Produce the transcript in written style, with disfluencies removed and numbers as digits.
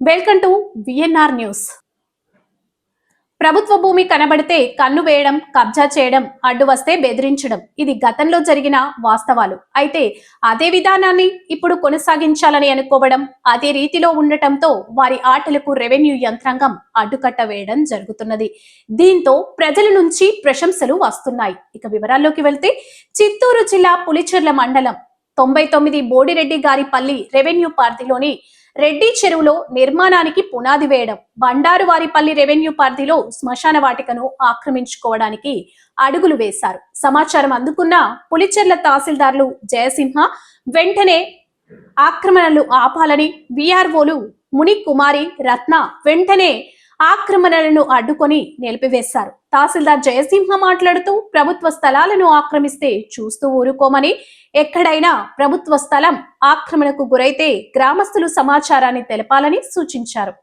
Welcome to VNR news. ప్రభుత్వ భూమి కనబడితే కన్ను వేయడం, కబ్జా చేయడం, అడ్డు వస్తే బెదిరించడం ఇది గతంలో జరిగిన వాస్తవాలు. అయితే అదే విధానాన్ని ఇప్పుడు కొనసాగించాలని అనుకోవడం, అదే రీతిలో ఉండటంతో వారి ఆటలకు రెవెన్యూ యంత్రాంగం అడ్డుకట్ట వేయడం జరుగుతున్నది. దీంతో ప్రజల నుంచి ప్రశంసలు వస్తున్నాయి. ఇక వివరాల్లోకి వెళ్తే చిత్తూరు జిల్లా పులిచెర్ల మండలం 99 బోడిరెడ్డి గారి పల్లి రెవెన్యూ పరిధిలోని రెడ్డి చెరువులో నిర్మాణానికి పునాది వేయడం, బండారువారిపల్లి రెవెన్యూ పరిధిలో శ్మశాన వాటికను ఆక్రమించుకోవడానికి అడుగులు వేశారు. సమాచారం అందుకున్న పులిచెర్ల తహసీల్దార్లు జయసింహ వెంటనే ఆక్రమణలు ఆపాలని విఆర్ఓలు ముని కుమారి రత్న వెంటనే ఆక్రమణలను అడ్డుకొని నిలిపివేశారు. తహసీల్దార్ జయసింహ మాట్లాడుతూ ప్రభుత్వ స్థలాలను ఆక్రమిస్తే చూస్తూ ఊరుకోమని, ఎక్కడైనా ప్రభుత్వ స్థలం ఆక్రమణకు గురైతే గ్రామస్తులు సమాచారాన్ని తెలపాలని సూచించారు.